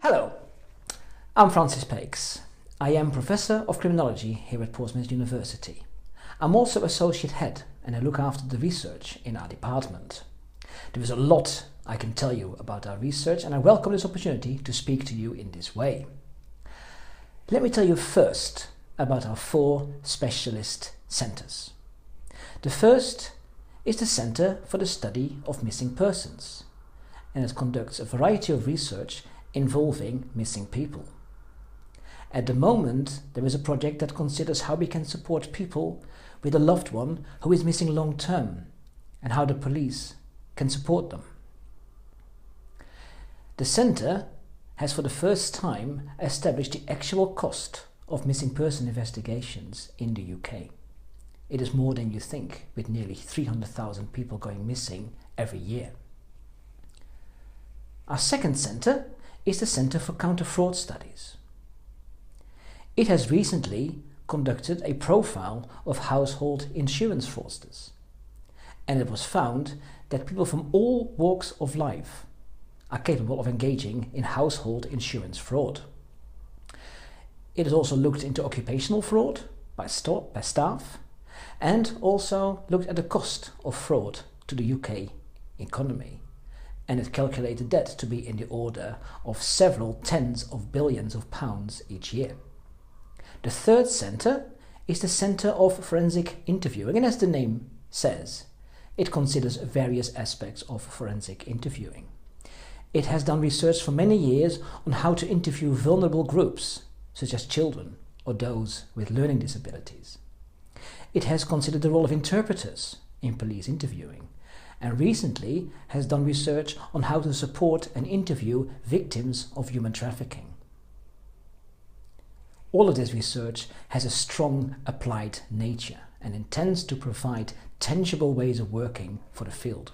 Hello, I'm Francis Pakes. I am Professor of Criminology here at Portsmouth University. I'm also Associate Head and I look after the research in our department. There is a lot I can tell you about our research and I welcome this opportunity to speak to you in this way. Let me tell you first about our 4 specialist centres. The first is the Centre for the Study of Missing Persons, and it conducts a variety of research involving missing people. At the moment, there is a project that considers how we can support people with a loved one who is missing long term and how the police can support them. The centre has for the first time established the actual cost of missing person investigations in the UK. It is more than you think, with nearly 300,000 people going missing every year. Our second centre is the Centre for Counter-Fraud Studies. It has recently conducted a profile of household insurance fraudsters, and it was found that people from all walks of life are capable of engaging in household insurance fraud. It has also looked into occupational fraud by staff, and also looked at the cost of fraud to the UK economy. And it calculated that to be in the order of several tens of billions of pounds each year. The third centre is the Centre of Forensic Interviewing, and as the name says, it considers various aspects of forensic interviewing. It has done research for many years on how to interview vulnerable groups, such as children or those with learning disabilities. It has considered the role of interpreters in police interviewing, and recently has done research on how to support and interview victims of human trafficking. All of this research has a strong applied nature and intends to provide tangible ways of working for the field.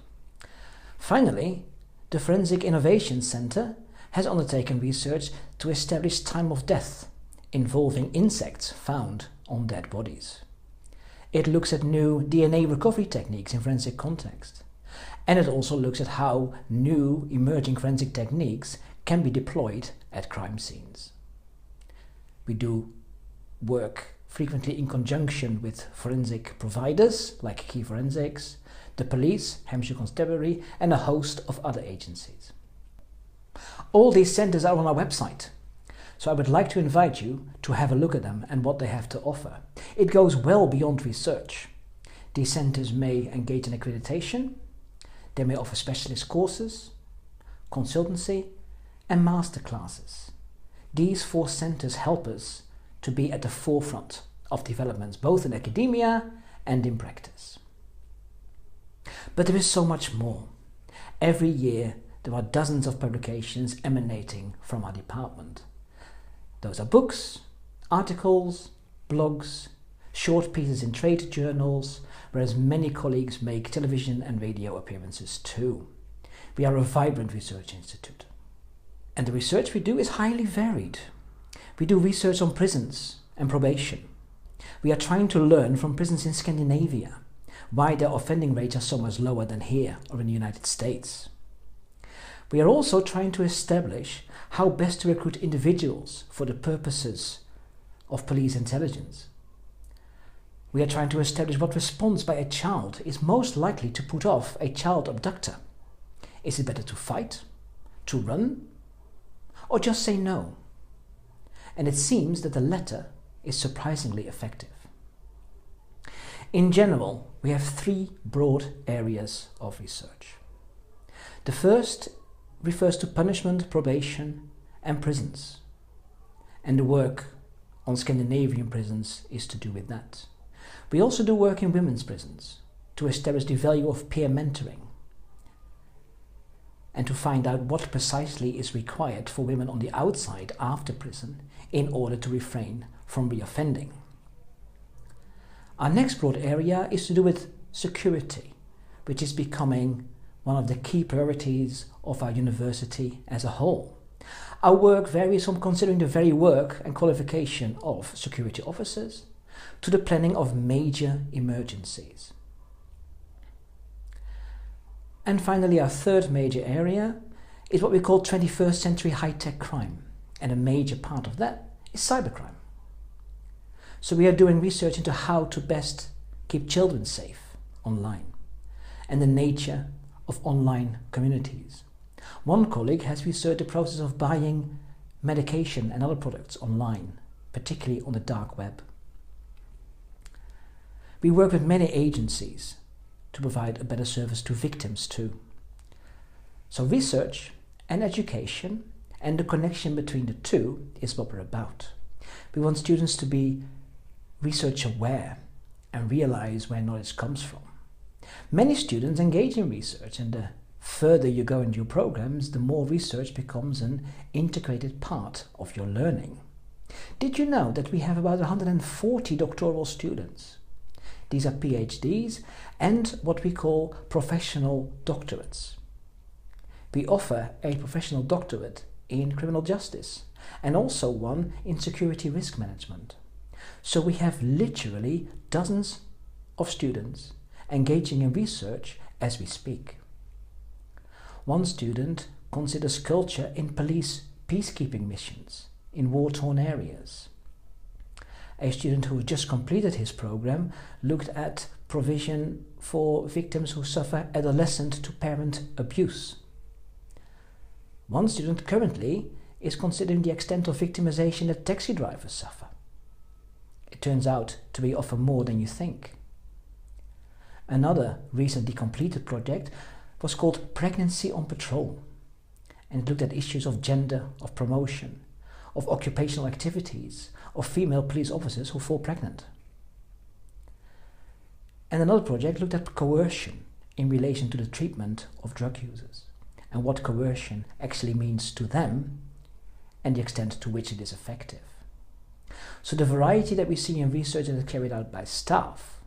Finally, the Forensic Innovation Centre has undertaken research to establish time of death involving insects found on dead bodies. It looks at new DNA recovery techniques in forensic context. And it also looks at how new emerging forensic techniques can be deployed at crime scenes. We do work frequently in conjunction with forensic providers like Key Forensics, the police, Hampshire Constabulary, and a host of other agencies. All these centres are on our website, so I would like to invite you to have a look at them and what they have to offer. It goes well beyond research. These centres may engage in accreditation. They may offer specialist courses, consultancy, and masterclasses. These 4 centres help us to be at the forefront of developments, both in academia and in practice. But there is so much more. Every year there are dozens of publications emanating from our department. Those are books, articles, blogs, short pieces in trade journals, whereas many colleagues make television and radio appearances too. We are a vibrant research institute. And the research we do is highly varied. We do research on prisons and probation. We are trying to learn from prisons in Scandinavia why their offending rates are so much lower than here or in the United States. We are also trying to establish how best to recruit individuals for the purposes of police intelligence. We are trying to establish what response by a child is most likely to put off a child abductor. Is it better to fight, to run, or just say no? And it seems that the latter is surprisingly effective. In general, we have 3 broad areas of research. The first refers to punishment, probation, and prisons. And the work on Scandinavian prisons is to do with that. We also do work in women's prisons to establish the value of peer mentoring and to find out what precisely is required for women on the outside after prison in order to refrain from reoffending. Our next broad area is to do with security, which is becoming one of the key priorities of our university as a whole. Our work varies from considering the very work and qualification of security officers to the planning of major emergencies. And finally, our third major area is what we call 21st century high-tech crime, and a major part of that is cybercrime. So we are doing research into how to best keep children safe online and the nature of online communities. One colleague has researched the process of buying medication and other products online, particularly on the dark web. We work with many agencies to provide a better service to victims too. So research and education and the connection between the two is what we're about. We want students to be research aware and realize where knowledge comes from. Many students engage in research, and the further you go into your programs, the more research becomes an integrated part of your learning. Did you know that we have about 140 doctoral students? These are PhDs and what we call professional doctorates. We offer a professional doctorate in criminal justice and also one in security risk management. So we have literally dozens of students engaging in research as we speak. One student considers culture in police peacekeeping missions in war-torn areas. A student who just completed his program looked at provision for victims who suffer adolescent to parent abuse. One student currently is considering the extent of victimization that taxi drivers suffer. It turns out to be often more than you think. Another recently completed project was called Pregnancy on Patrol, and it looked at issues of gender, of promotion, of occupational activities, of female police officers who fall pregnant. And another project looked at coercion in relation to the treatment of drug users and what coercion actually means to them and the extent to which it is effective. So the variety that we see in research that is carried out by staff,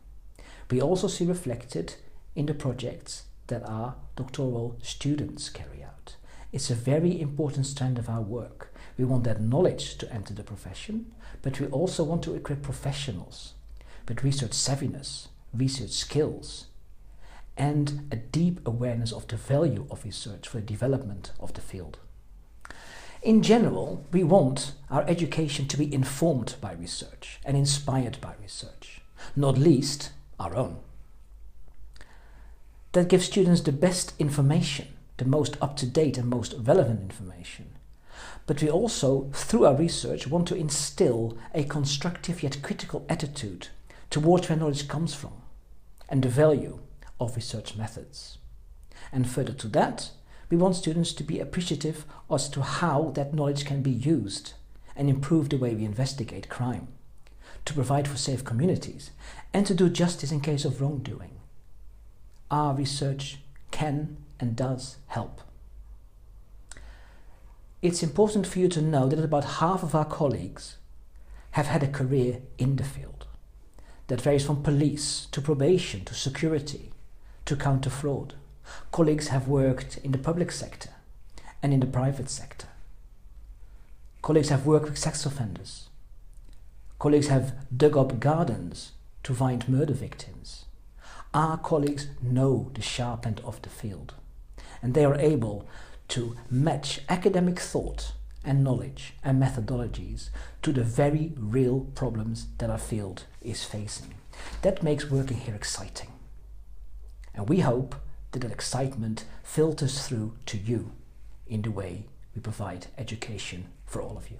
we also see reflected in the projects that our doctoral students carry out. It's a very important strand of our work. We want that knowledge to enter the profession, but we also want to equip professionals with research savviness, research skills, and a deep awareness of the value of research for the development of the field. In general, we want our education to be informed by research and inspired by research, not least our own. That gives students the best information, the most up-to-date and most relevant information. But we also, through our research, want to instill a constructive yet critical attitude towards where knowledge comes from and the value of research methods. And further to that, we want students to be appreciative as to how that knowledge can be used and improve the way we investigate crime, to provide for safe communities, and to do justice in case of wrongdoing. Our research can and does help. It's important for you to know that about half of our colleagues have had a career in the field. That varies from police to probation to security to counter fraud. Colleagues have worked in the public sector and in the private sector. Colleagues have worked with sex offenders. Colleagues have dug up gardens to find murder victims. Our colleagues know the sharp end of the field, and they are able to match academic thought and knowledge and methodologies to the very real problems that our field is facing. That makes working here exciting. And we hope that excitement filters through to you in the way we provide education for all of you.